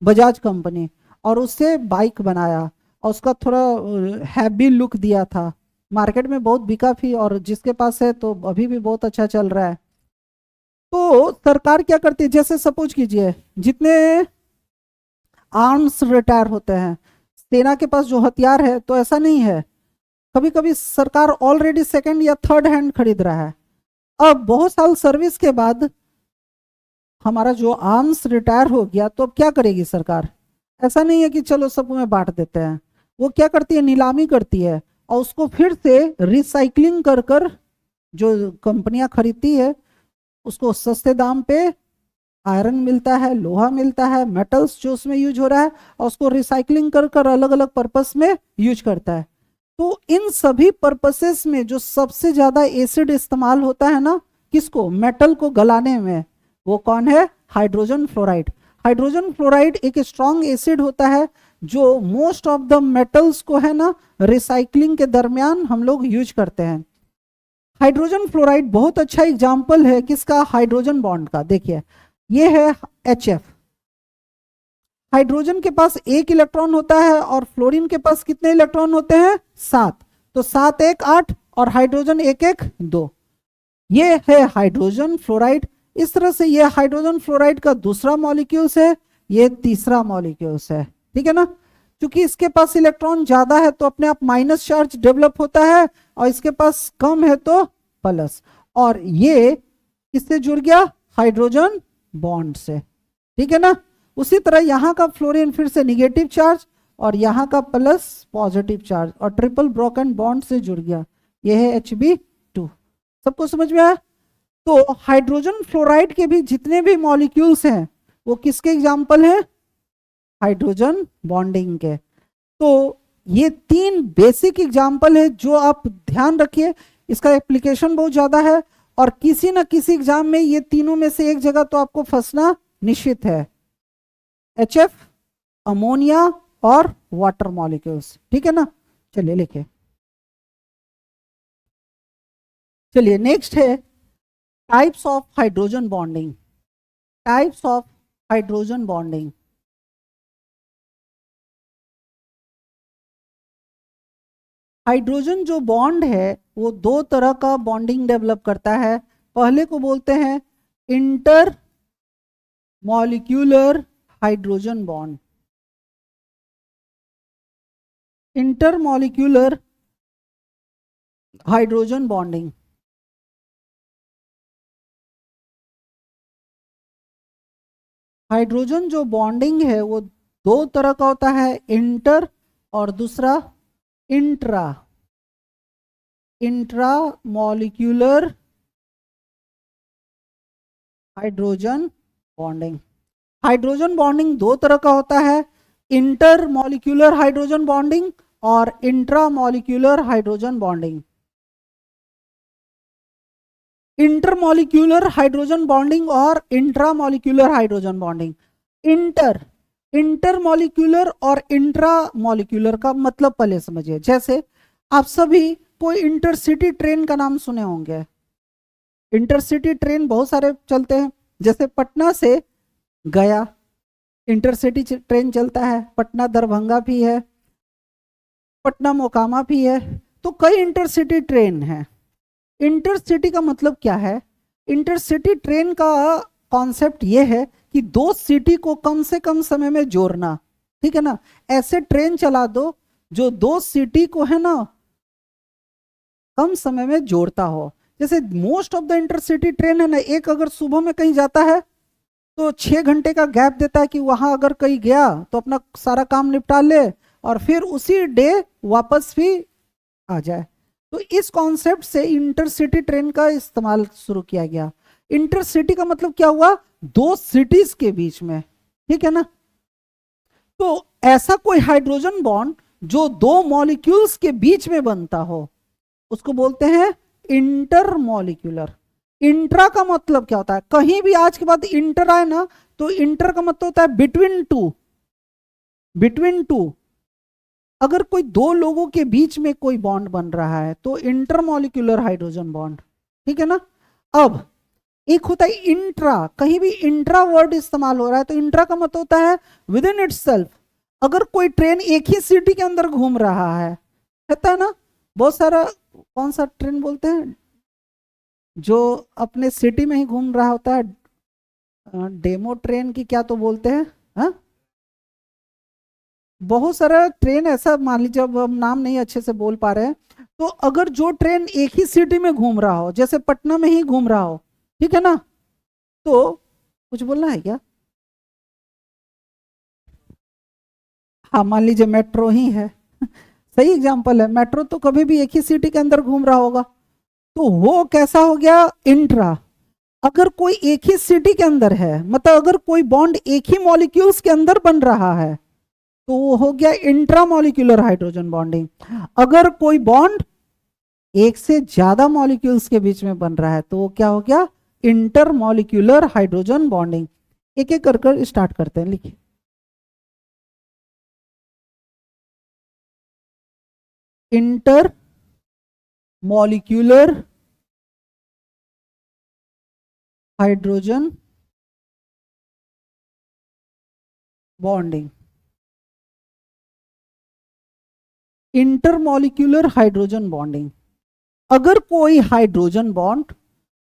बजाज कंपनी, और उससे बाइक बनाया, और उसका थोड़ा हैवी लुक दिया था, मार्केट में बहुत बिका भी, और जिसके पास है तो अभी भी बहुत अच्छा चल रहा है। तो सरकार क्या करती है, जैसे सपोज कीजिए जितने आर्म्स रिटायर होते हैं, सेना के पास जो हथियार है, तो ऐसा नहीं है, कभी कभी सरकार ऑलरेडी सेकंड या थर्ड हैंड खरीद रहा है। अब बहुत साल सर्विस के बाद हमारा जो आर्म्स रिटायर हो गया, तो अब क्या करेगी सरकार, ऐसा नहीं है कि चलो सब में बांट देते हैं, वो क्या करती है, नीलामी करती है, और उसको फिर से रिसाइकलिंग कर कर जो कंपनियां खरीदती है उसको सस्ते दाम पे आयरन मिलता है, लोहा मिलता है, मेटल्स जो उसमें यूज हो रहा है, और उसको रिसाइकलिंग कर कर अलग अलग पर्पस में यूज करता है। तो इन सभी पर्पसेस में जो सबसे ज्यादा एसिड इस्तेमाल होता है ना, किसको, मेटल को गलाने में, वो कौन है, हाइड्रोजन फ्लोराइड। हाइड्रोजन फ्लोराइड एक स्ट्रॉन्ग एसिड होता है जो मोस्ट ऑफ द मेटल्स को है ना रिसाइकलिंग के दरमियान हम लोग यूज करते हैं। हाइड्रोजन फ्लोराइड बहुत अच्छा एग्जाम्पल है किसका, हाइड्रोजन बॉन्ड का। देखिए ये है HF, हाइड्रोजन के पास एक इलेक्ट्रॉन होता है और फ्लोरीन के पास कितने इलेक्ट्रॉन होते हैं, 7, तो 7 1 8, और हाइड्रोजन 1 1 2, ये है हाइड्रोजन फ्लोराइड। इस तरह से ये हाइड्रोजन फ्लोराइड का दूसरा मॉलिक्यूल्स है, ये तीसरा मॉलिक्यूल्स है, ठीक है ना। क्योंकि इसके पास इलेक्ट्रॉन ज्यादा है तो अपने आप माइनस चार्ज डेवलप होता है, और इसके पास कम है तो प्लस, और ये किससे जुड़ गया, हाइड्रोजन बॉन्ड से, ठीक है ना। उसी तरह यहाँ का फ्लोरीन फिर से निगेटिव चार्ज, और यहाँ का प्लस पॉजिटिव चार्ज, और ट्रिपल ब्रोकन बॉन्ड से जुड़ गया, ये है Hb2। सबको समझ में आया। तो हाइड्रोजन फ्लोराइड के भी जितने भी मॉलिक्यूल्स हैं वो किसके एग्जाम्पल हैं, हाइड्रोजन बॉन्डिंग के। तो ये 3 बेसिक एग्जाम्पल है जो आप ध्यान रखिए, इसका एप्लीकेशन बहुत ज्यादा है, और किसी ना किसी एग्जाम में ये तीनों में से एक जगह तो आपको फंसना निश्चित है, HF, अमोनिया और वाटर मॉलिक्यूल्स, ठीक है ना। चलिए लिखे, चलिए नेक्स्ट है types of hydrogen bonding. Types of hydrogen bonding, hydrogen जो बॉन्ड है वो 2 तरह का बॉन्डिंग डेवलप करता है। पहले को बोलते हैं inter molecular hydrogen bond, inter molecular hydrogen bonding. Hydrogen जो बॉन्डिंग है वो 2 तरह का होता है, इंटर और दूसरा intra. Intra molecular hydrogen bonding, hydrogen bonding 2 तरह का होता है, इंटर मॉलिक्यूलर हाइड्रोजन बॉन्डिंग और intra molecular hydrogen bonding. Intermolecular hydrogen bonding और intra molecular hydrogen bonding. Intermolecular और इंट्रा मॉलिक्यूलर का मतलब पहले समझिए। जैसे आप सभी कोई इंटरसिटी ट्रेन का नाम सुने होंगे, इंटरसिटी ट्रेन बहुत सारे चलते हैं, जैसे पटना से गया इंटरसिटी ट्रेन चलता है, पटना दरभंगा भी है, पटना मोकामा भी है, तो कई इंटरसिटी ट्रेन है। इंटरसिटी का मतलब क्या है, इंटरसिटी ट्रेन का कॉन्सेप्ट ये है कि 2 सिटी को कम से कम समय में जोड़ना, ठीक है ना। ऐसे ट्रेन चला दो जो 2 सिटी को है ना कम समय में जोड़ता हो। जैसे most of the intercity train है ना, एक अगर सुबह में कहीं जाता है तो 6 घंटे का गैप देता है कि वहां अगर कहीं गया तो अपना सारा काम निपटा ले और फिर उसी डे वापस भी आ जाए। तो इस कॉन्सेप्ट से इंटरसिटी ट्रेन का इस्तेमाल शुरू किया गया। इंटरसिटी का मतलब क्या हुआ, दो सिटीज के बीच में, ठीक है ना। तो ऐसा कोई हाइड्रोजन बॉन्ड जो दो मॉलिक्यूल्स के बीच में बनता हो उसको बोलते हैं इंटरमॉलिक्यूलर। इंट्रा का मतलब क्या होता है, कहीं भी आज के बाद इंटर आए ना तो इंटर का मतलब होता है बिटवीन टू, बिटवीन टू। अगर कोई दो लोगों के बीच में कोई बॉन्ड बन रहा है तो इंटरमॉलिक्यूलर हाइड्रोजन बॉन्ड, ठीक है ना। अब एक होता है इंट्रा, कहीं भी इंट्रा वर्ड इस्तेमाल हो रहा है तो इंट्रा का मतलब होता है विद इन इटसेल्फ। अगर कोई ट्रेन एक ही सिटी के अंदर घूम रहा है, कहता है ना बहुत सारा, कौन सा ट्रेन बोलते हैं जो अपने सिटी में ही घूम रहा होता है, डेमो ट्रेन की क्या तो बोलते हैं, हाँ बहुत सारा ट्रेन ऐसा, मान लीजिए अब हम नाम नहीं अच्छे से बोल पा रहे हैं। तो अगर जो ट्रेन एक ही सिटी में घूम रहा हो, जैसे पटना में ही घूम रहा हो, ठीक है ना, तो कुछ बोलना है क्या, हाँ मान लीजिए मेट्रो ही है सही एग्जांपल है, मेट्रो तो कभी भी एक ही सिटी के अंदर घूम रहा होगा, तो वो कैसा हो गया इंट्रा। अगर कोई एक ही सिटी के अंदर है, मतलब अगर कोई बॉन्ड एक ही मॉलिक्यूल्स के अंदर बन रहा है तो वो हो गया इंट्रामॉलिक्यूलर हाइड्रोजन बॉन्डिंग। अगर कोई बॉन्ड एक से ज्यादा मॉलिक्यूल्स के बीच में बन रहा है तो वो क्या हो गया इंटरमॉलिक्यूलर हाइड्रोजन बॉन्डिंग। एक एक कर स्टार्ट करते हैं, लिखिए। Inter molecular hydrogen bonding. Intermolecular hydrogen bonding, अगर कोई हाइड्रोजन बॉन्ड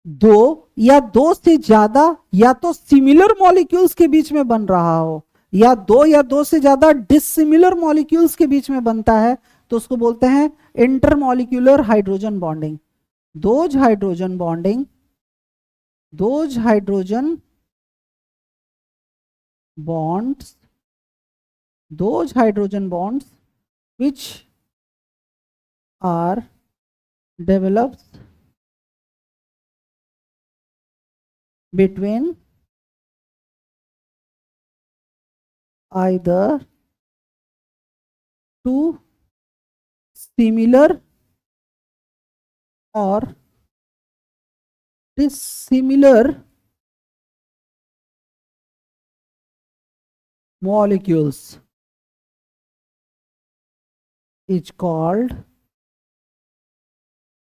दो या दो से ज्यादा या तो सिमिलर मॉलिक्यूल्स के बीच में बन रहा हो या दो से ज्यादा डिसिमिलर मॉलिक्यूल्स के बीच में बनता है तो उसको बोलते हैं intermolecular hydrogen bonding. Those hydrogen bonding, those hydrogen bonds, those hydrogen bonds which are developed between either two similar or dissimilar molecules is called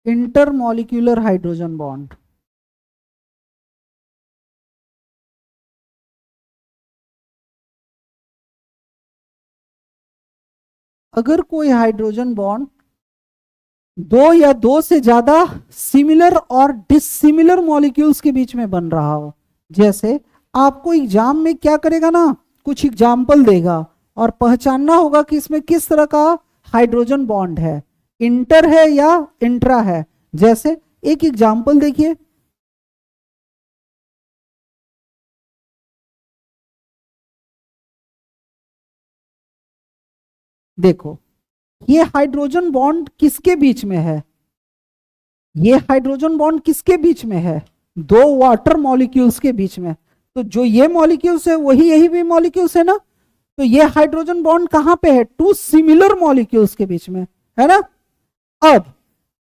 intermolecular hydrogen bond। अगर कोई हाइड्रोजन बॉन्ड दो या दो से ज्यादा सिमिलर और डिसिमिलर मॉलिक्यूल्स के बीच में बन रहा हो, जैसे आपको एग्जाम में क्या करेगा ना, कुछ एग्जाम्पल देगा और पहचानना होगा कि इसमें किस तरह का हाइड्रोजन बॉन्ड है, इंटर है या इंट्रा है। जैसे एक एग्जाम्पल देखिए, देखो ये हाइड्रोजन बॉन्ड किसके बीच में है, ये हाइड्रोजन बॉन्ड किसके बीच में है, दो वाटर मॉलिक्यूल्स के बीच में। तो जो ये मॉलिक्यूल्स है वही यही भी मॉलिक्यूल्स है ना, तो ये हाइड्रोजन बॉन्ड कहां पे है, टू सिमिलर मॉलिक्यूल्स के बीच में, है ना। अब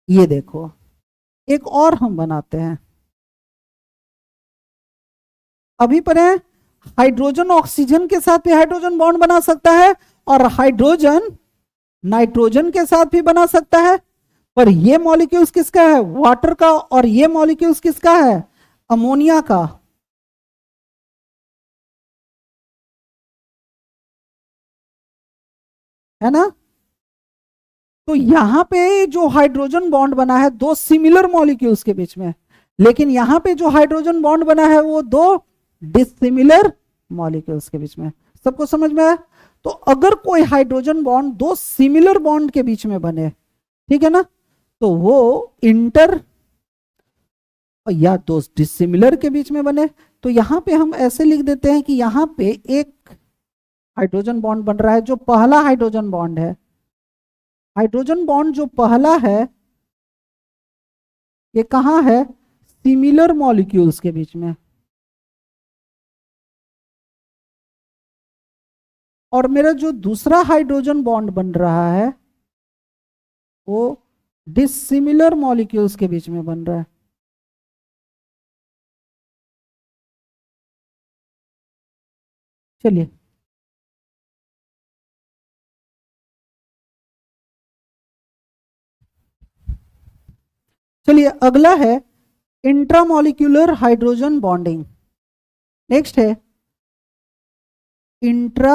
ये देखो एक और हम बनाते हैं, अभी पर है हाइड्रोजन ऑक्सीजन के साथ भी हाइड्रोजन बॉन्ड बना सकता है और हाइड्रोजन नाइट्रोजन के साथ भी बना सकता है। पर ये मॉलिक्यूल्स किसका है, वाटर का, और ये मॉलिक्यूल्स किसका है, अमोनिया का। है ना। तो यहां पे जो हाइड्रोजन बॉन्ड बना है दो सिमिलर मॉलिक्यूल्स के बीच में, लेकिन यहां पे जो हाइड्रोजन बॉन्ड बना है वो दो डिसिमिलर मॉलिक्यूल्स के बीच में। सबको समझ में आया। तो अगर कोई हाइड्रोजन बॉन्ड दो सिमिलर बॉन्ड के बीच में बने, ठीक है ना, तो वो इंटर या दो डिसिमिलर के बीच में बने। तो यहां पे हम ऐसे लिख देते हैं कि यहां पे एक हाइड्रोजन बॉन्ड बन रहा है, जो पहला हाइड्रोजन बॉन्ड है। हाइड्रोजन बॉन्ड जो पहला है ये कहां है? सिमिलर मॉलिक्यूल्स के बीच में। और मेरा जो दूसरा हाइड्रोजन बॉन्ड बन रहा है वो डिसिमिलर मॉलिक्यूल्स के बीच में बन रहा है। चलिए चलिए अगला है इंट्रामॉलिक्यूलर हाइड्रोजन बॉन्डिंग। नेक्स्ट है intra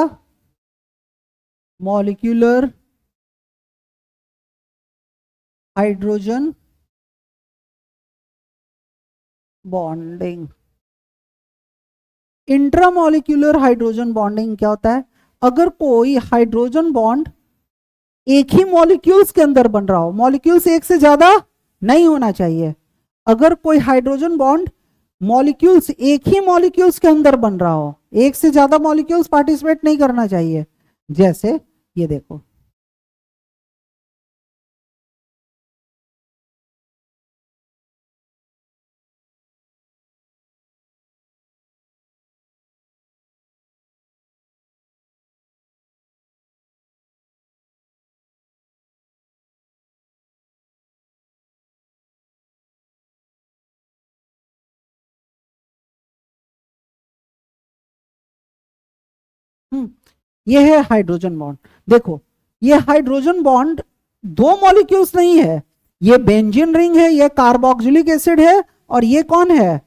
molecular hydrogen bonding. Intramolecular hydrogen bonding क्या होता है? अगर कोई हाइड्रोजन बॉन्ड एक ही मॉलिक्यूल्स के अंदर बन रहा हो, मॉलिक्यूल्स एक से ज्यादा नहीं होना चाहिए। अगर कोई हाइड्रोजन बॉन्ड मॉलिक्यूल्स एक ही मॉलिक्यूल्स के अंदर बन रहा हो, एक से ज्यादा मॉलिक्यूल्स पार्टिसिपेट नहीं करना चाहिए। जैसे ये देखो, ये है हाइड्रोजन बॉन्ड। देखो ये हाइड्रोजन बॉन्ड दो मॉलिक्यूल्स नहीं है, ये बेंजीन रिंग है, ये कार्बोक्सिलिक एसिड है, और ये कौन है?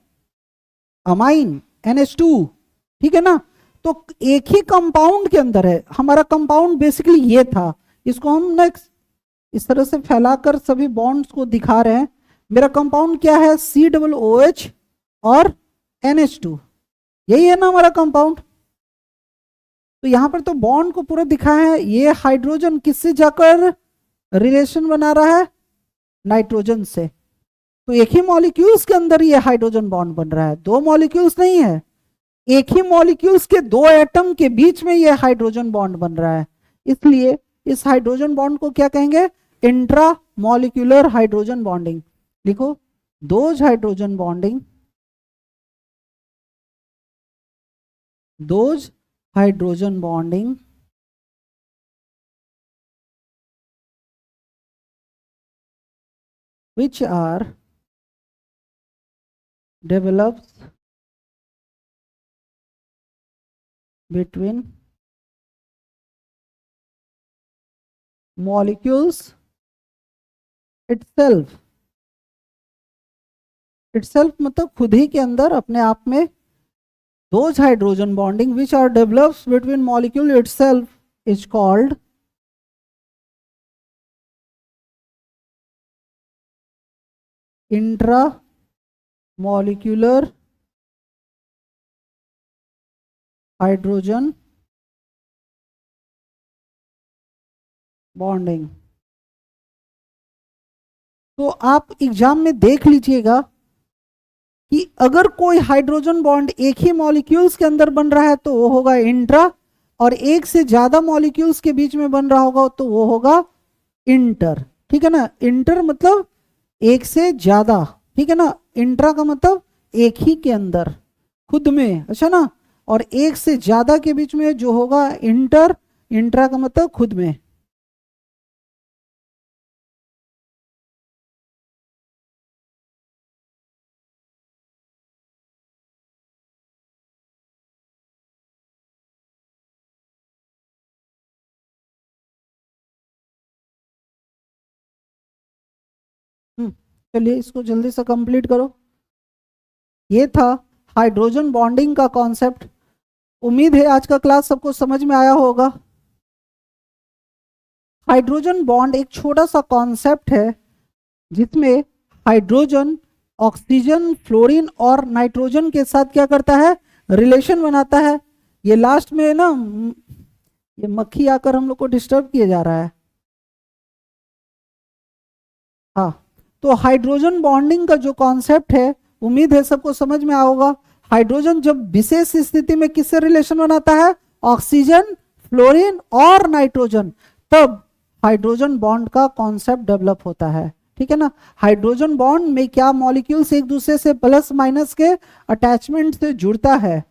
Amine NH2। ठीक है ना? तो एक ही कंपाउंड के अंदर है। हमारा कंपाउंड बेसिकली ये था, इसको हम ना इस तरह से फैलाकर सभी बॉन्ड्स को दिखा रहे हैं। मेरा कंपाउंड क्या है? COOH और NH2, यही है ना हमारा कंपाउंड। तो यहां पर तो बॉन्ड को पूरा दिखाया है। ये हाइड्रोजन किससे जाकर रिलेशन बना रहा है? नाइट्रोजन से। तो एक ही मॉलिक्यूल्स के अंदर ये हाइड्रोजन बॉन्ड बन रहा है, दो मॉलिक्यूल्स नहीं है। एक ही मॉलिक्यूल्स के दो एटम के बीच में ये हाइड्रोजन बॉन्ड बन रहा है। इसलिए इस हाइड्रोजन बॉन्ड को क्या कहेंगे? Intra molecular hydrogen bonding. लिखो, those hydrogen bonding, those hydrogen bonding which are develops between molecules itself। itself मतलब खुद ही के अंदर, अपने आप में। those hydrogen bonding which are develops between molecule itself is called intramolecular hydrogen bonding। तो आप एग्जाम में देख लीजिएगा कि अगर कोई हाइड्रोजन बॉन्ड एक ही मॉलिक्यूल्स के अंदर बन रहा है तो वो होगा इंट्रा, और एक से ज्यादा मॉलिक्यूल्स के बीच में बन रहा होगा तो वो होगा इंटर। ठीक है ना? इंटर मतलब एक से ज्यादा। ठीक है ना? इंट्रा का मतलब एक ही के अंदर, खुद में। अच्छा ना? और एक से ज्यादा के बीच में जो होगा इंटर। इंट्रा का मतलब खुद में। चलिए इसको जल्दी से कंप्लीट करो। ये था हाइड्रोजन बॉन्डिंग का कॉन्सेप्ट। उम्मीद है आज का क्लास सबको समझ में आया होगा। हाइड्रोजन बॉन्ड एक छोटा सा कॉन्सेप्ट है जिसमें हाइड्रोजन ऑक्सीजन, फ्लोरीन और नाइट्रोजन के साथ क्या करता है? रिलेशन बनाता है। ये लास्ट में ना, ये मक्खी आकर हम लोग को डिस्टर्ब किया जा रहा है। हाँ, तो हाइड्रोजन बॉन्डिंग का जो कॉन्सेप्ट है, उम्मीद है सबको समझ में आओगा। हाइड्रोजन जब विशेष स्थिति में किससे रिलेशन बनाता है, ऑक्सीजन, फ्लोरीन और नाइट्रोजन, तब हाइड्रोजन बॉन्ड का कॉन्सेप्ट डेवलप होता है। ठीक है ना। हाइड्रोजन बॉन्ड में क्या मॉलिक्यूल्स एक दूसरे से प्लस माइनस के अटैचमेंट से जुड़ता है।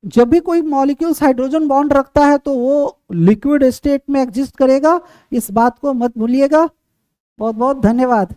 जब भी कोई मॉलिक्यूल्स हाइड्रोजन बॉन्ड रखता है तो वो लिक्विड स्टेट में एग्जिस्ट करेगा, इस बात को मत भूलिएगा। बहुत बहुत धन्यवाद।